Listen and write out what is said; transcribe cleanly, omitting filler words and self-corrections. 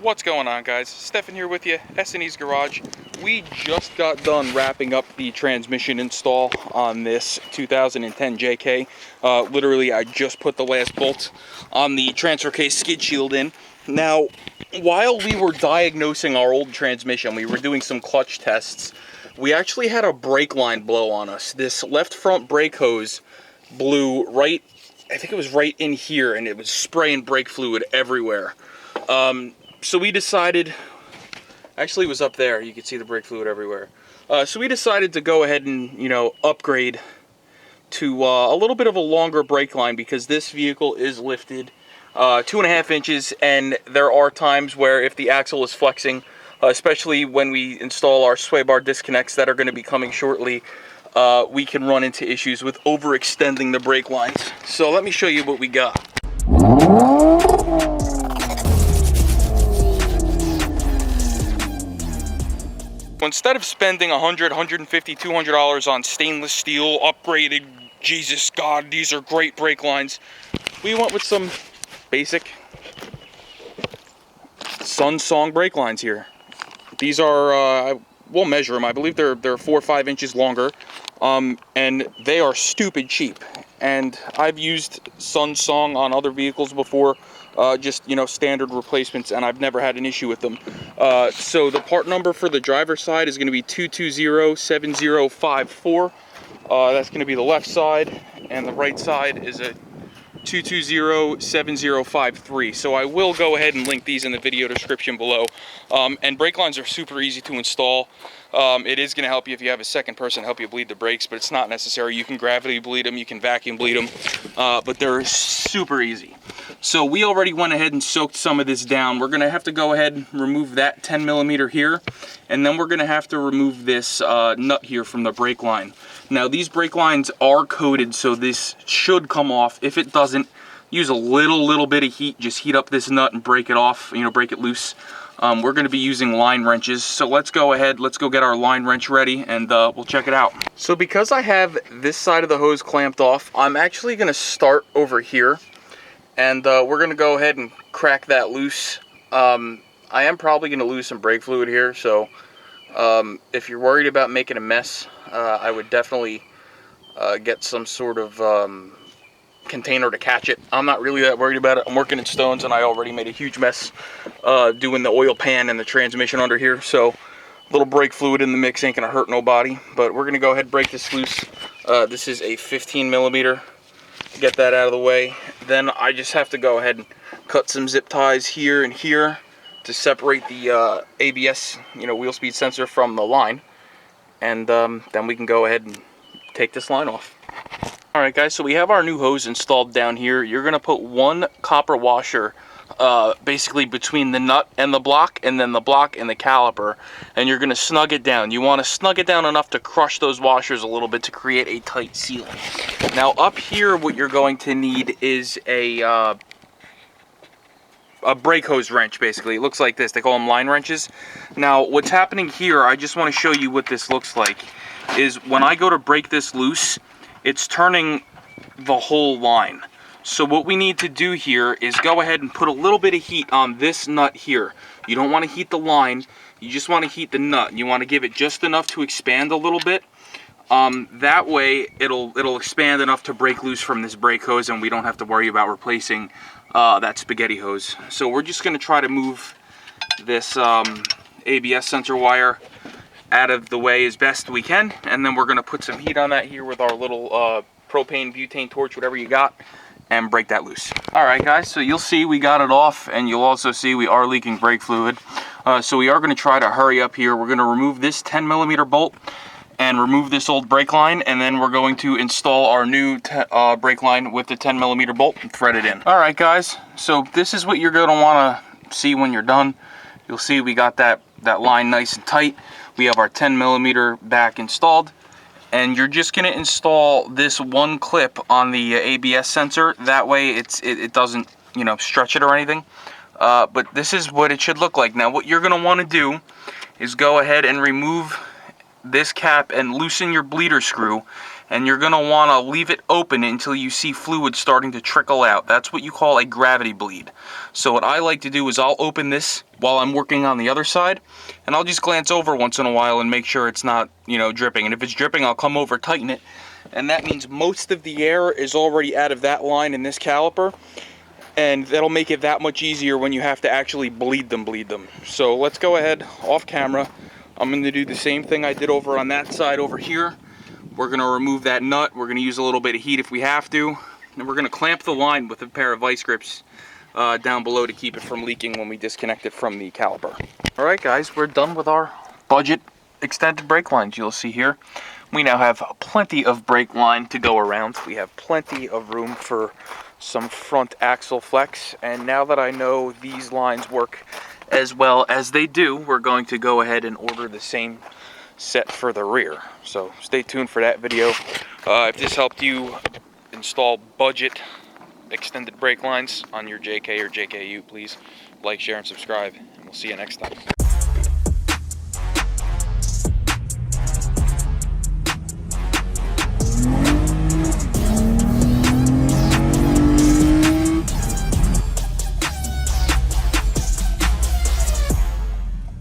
What's going on, guys? Stefan here with you, S&E's Garage. We just got done wrapping up the transmission install on this 2010 JK. Literally, I just put the last bolt on the transfer case skid shield in. Now, while we were diagnosing our old transmission, we were doing some clutch tests. We actually had a brake line blow on us. This left front brake hose blew right, I think it was right in here, and it was spraying brake fluid everywhere. So we decided, actually it was up there, you can see the brake fluid everywhere. So we decided to go ahead and, upgrade to a little bit of a longer brake line, because this vehicle is lifted 2.5 inches, and there are times where if the axle is flexing, especially when we install our sway bar disconnects that are going to be coming shortly, we can run into issues with overextending the brake lines. So let me show you what we got. Instead of spending $100, $150, $200 on stainless steel, upgraded, Jesus God, these are great brake lines, we went with some basic Song brake lines here. These are, we'll measure them, I believe they're 4 or 5 inches longer, and they are stupid cheap. And I've used Song on other vehicles before, just, standard replacements, and I've never had an issue with them. So the part number for the driver's side is going to be 2207054. That's going to be the left side, and the right side is a 2207053. So I will go ahead and link these in the video description below. And brake lines are super easy to install. It is going to help you if you have a second person help you bleed the brakes, but it's not necessary. You can gravity bleed them, you can vacuum bleed them, but they're super easy. So we already went ahead and soaked some of this down. We're going to have to go ahead and remove that 10 millimeter here, and then we're going to have to remove this nut here from the brake line. Now these brake lines are coated, so this should come off. If it doesn't, use a little bit of heat, just heat up this nut and break it off, break it loose. We're going to be using line wrenches, so let's go ahead, let's go get our line wrench ready, and we'll check it out. So because I have this side of the hose clamped off, I'm actually going to start over here, and we're going to go ahead and crack that loose. I am probably going to lose some brake fluid here, so if you're worried about making a mess, I would definitely get some sort of container to catch it. I'm not really that worried about it. I'm working in stones, and I already made a huge mess doing the oil pan and the transmission under here, so a little brake fluid in the mix ain't gonna hurt nobody. But we're gonna go ahead and break this loose. This is a 15 millimeter. Get that out of the way. Then I just have to go ahead and cut some zip ties here and here to separate the ABS, wheel speed sensor from the line, and then we can go ahead and take this line off. Alright guys, so we have our new hose installed down here. You're going to put one copper washer basically between the nut and the block, and then the block and the caliper, and you're going to snug it down. You want to snug it down enough to crush those washers a little bit to create a tight seal. Now up here, what you're going to need is a brake hose wrench, basically. It looks like this. They call them line wrenches. Now what's happening here, I just want to show you what this looks like, is when I go to break this loose, it's turning the whole line. So what we need to do here is go ahead and put a little bit of heat on this nut here. You don't want to heat the line, you just want to heat the nut. You want to give it just enough to expand a little bit. That way it'll expand enough to break loose from this brake hose, and we don't have to worry about replacing that spaghetti hose. So we're just going to try to move this ABS sensor wire out of the way as best we can, and then we're going to put some heat on that here with our little propane, butane torch, whatever you got, and break that loose. Alright guys, so you'll see we got it off, and you'll also see we are leaking brake fluid. So we are going to try to hurry up here. We're going to remove this 10 millimeter bolt and remove this old brake line, and then we're going to install our new brake line with the 10 millimeter bolt and thread it in. Alright guys, so this is what you're going to want to see when you're done. You'll see we got that line nice and tight. We have our 10 millimeter back installed, and you're just going to install this one clip on the ABS sensor. That way it doesn't stretch it or anything. But this is what it should look like. Now what you're going to want to do is go ahead and remove this cap and loosen your bleeder screw, and you're going to want to leave it open until you see fluid starting to trickle out. That's what you call a gravity bleed. So what I like to do is I'll open this while I'm working on the other side, and I'll just glance over once in a while and make sure it's not, you know, dripping. And if it's dripping, I'll come over, tighten it, and that means most of the air is already out of that line in this caliper, and that'll make it that much easier when you have to actually bleed them. So let's go ahead off camera. I'm going to do the same thing I did over on that side over here. We're going to remove that nut. We're going to use a little bit of heat if we have to, and we're going to clamp the line with a pair of vice grips down below to keep it from leaking when we disconnect it from the caliper. All right, guys, we're done with our budget extended brake lines. You'll see here we now have plenty of brake line to go around. We have plenty of room for some front axle flex, and now that I know these lines work as well as they do, we're going to go ahead and order the same set for the rear. So stay tuned for that video. If this helped you install budget extended brake lines on your JK or JKU, please like, share, and subscribe, and we'll see you next time.